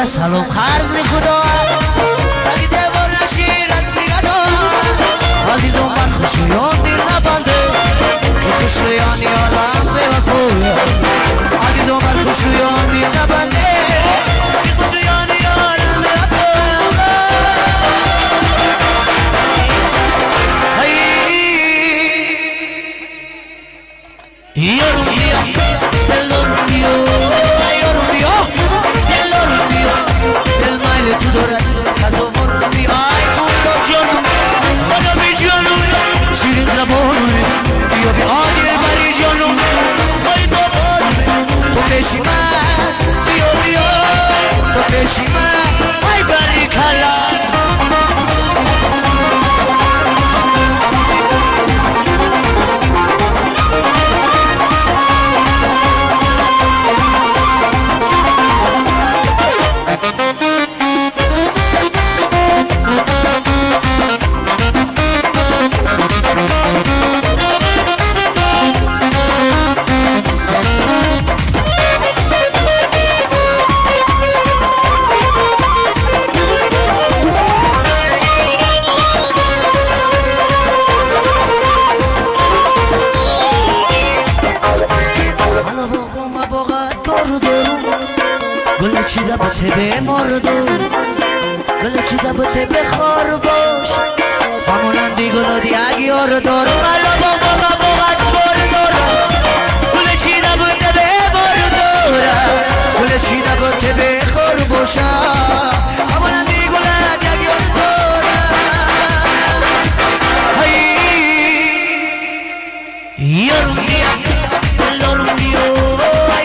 سلام خرز خدا تاکی دیوار نشی رسمی گدا عزیزم من خوشیان دیر نبنده که خوشیانی عالم به وفوی عزیزم من خوشیان دیر نبنده که خوشیانی عالم به وفوی یارم بیا دلارم بیا یارم بیا دلارم بیا دل مایل تو دارد سزاوارم بیا ای خوب جانم خدا بی جانم شیرین زبانم بیا بیا دل بری جانم ای بابانم تو پیشی من بیا بیا تو پیشی من ای بری کلا گل چیده به تبه مردو گل چیده به تبه خار باش همونندی گل دیگه یار دارم بلا بابا ما باید کار دارم گل چیده به تبه مردو گل چیده به تبه خار باشم همونندی گل دیگه یار دارم یارم بیا دلارم بیا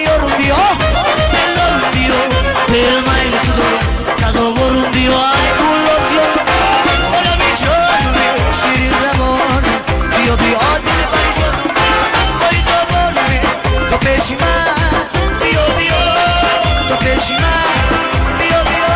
یارم بیا دلارم بیا دل مایل تو دارم سزاوارم بیا ای گلاب جان خدا بی جانم شیرین زبانم بیا بیا دل بری جانم ای دامانم تو پیشی من بیا بیا تو پیشی من بیا بیا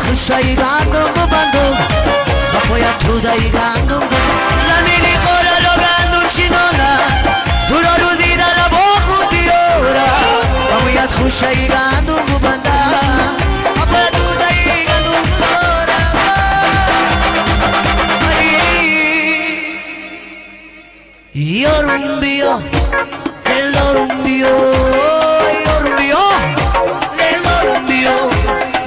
خوشایی گندم ببندم و باید تودایی گندم زمینی خوره رو گندم شنانم تو را روزی در با خود بیارم و باید خوشایی گندم ببندم و باید تودایی گندم بزارم یارم بیا دلارم بیا یارم بیا دلارم بیا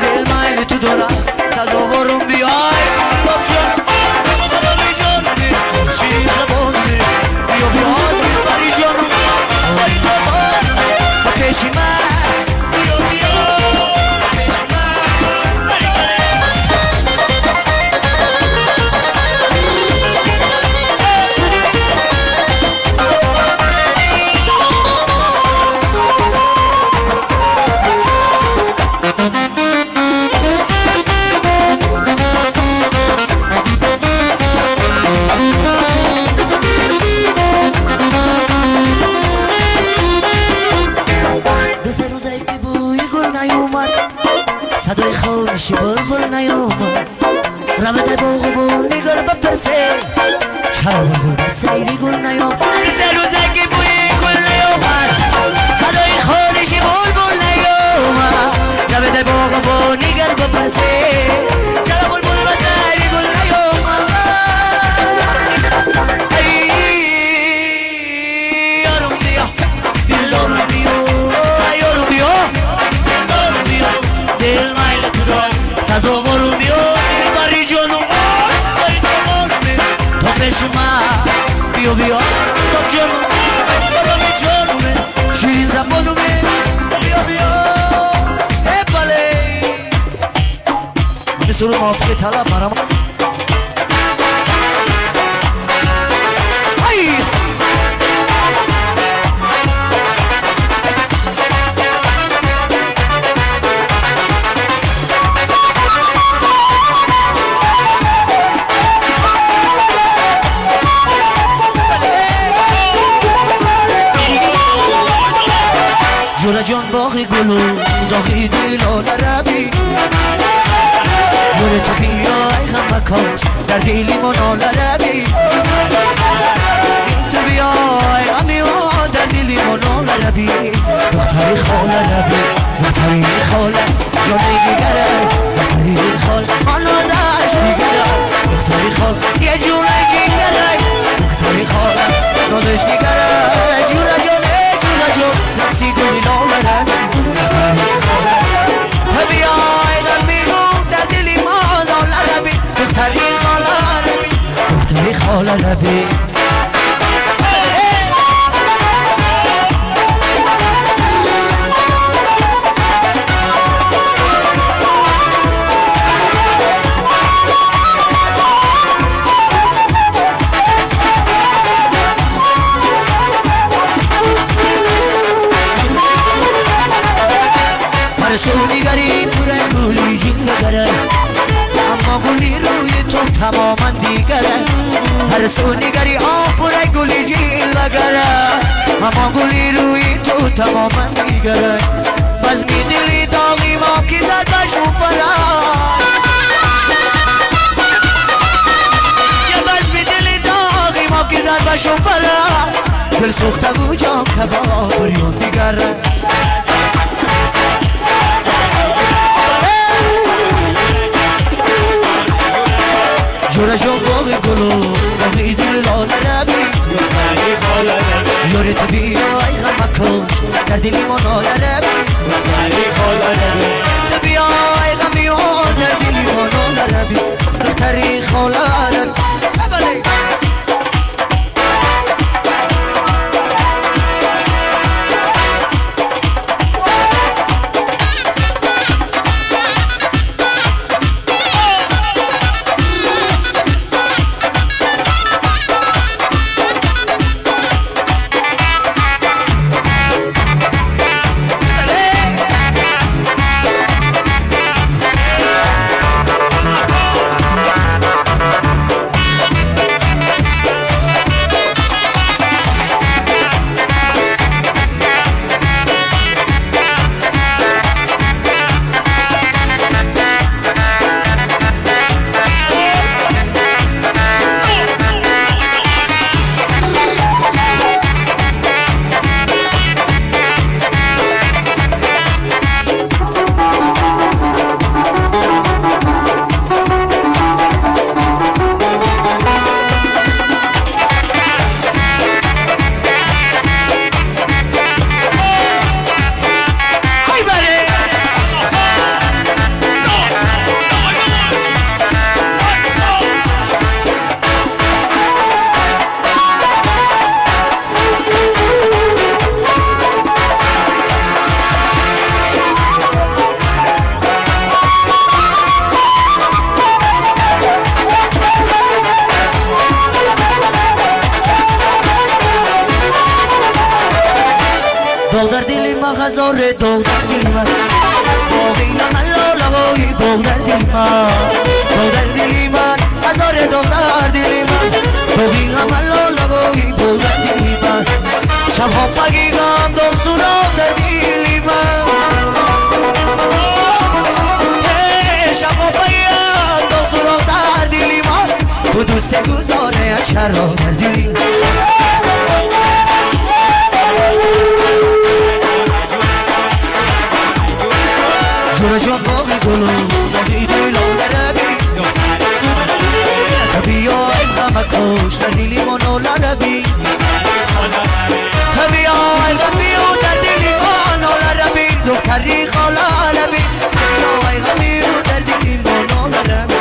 دل مایل تو دارم سزاوارم بیا ای گلاب جان خدا بی جانم شیرین زبانم بیا بیا دل بری جانم ای دامانم تو پیشی من بیا بیا پیشی من بری بده بغبون میگل بپرسه چرا بلبل سیری گل نیام مثل روزه که بوی گل نیامد صدای خانشی بلبل نیامد یا بده بغبون میگل بپرسه چرا بلبل سیری گل نیامد یارم بیا دلارم بیا یارم بیا دلارم بیا دل مایل تو دار سازوارم بیا دل بری جانم شما بیا بیا تو جانم برام جانمه شیرین زبانمه بیا بیا بله مثل موافق طلب مرام جورا جان باقی گلو داغی دلال عربی یور تو بیای هم مکاش در دلی منال عربی این تو بیای همیان در دلی منال عربی دختری خال عربی دختری خال جانی دیگره دختری خال من نازش دیگره دختری خال یه جونه جیگره دختری خال نازش دیگره جورا جانه جورا جان نسی گلی نالره بیای قلبی رو در دلی منال عربی دختری خال عربی دختری خال عربی رسولی گری پوره گولی جنگره اما گولی روی تو تماما دیگره هر سونیگری پوره گولی جنگره اما گولی روی تو تماما دیگره باز می دلی داغی ما کی زد باش مفرد یا باز می دلی داغی ما کی زد باش مفرد دل سوخته و جان کباب بریون دیگره جورا جان باقی گلو باقی دلال عربی یاره تو بیای غم مکاش در دلی منال عربی تو بیای غمیان در دلی منال عربی دختری خال عربی در دلی من هزاره داغ در دلی من باقی نملا لبایی باغ در دلی من داغ در دلی من هزاره داغ در دلی من باقی نملا لبایی باغ در دلی من شبها فگیگم داغ سوراخ در دلی من شبها فگیگم داغ سوراخ در دلی تو دوست گذاره چرا کردی جورا جان باقی گلو باقی دیلو لربی تبیای غم کش در دیلی منو لربی تبیای غمی و در دیلی منو لربی دختری خاله لربی تبیای غمی و در دیلی منو لربی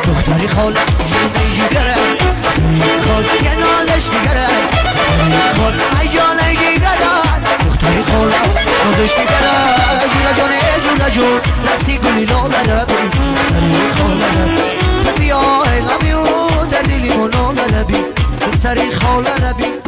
دختری خاله جونه جگره دختری خاله یه نازش دیگره دختری خاله ای جانه دیگره دختری خاله نازش دیگره جونه جانه جونه جون رسی گلی لاله ربی دختری خاله تو بیای غمی و در دیلی منو لربی دختری خاله ربی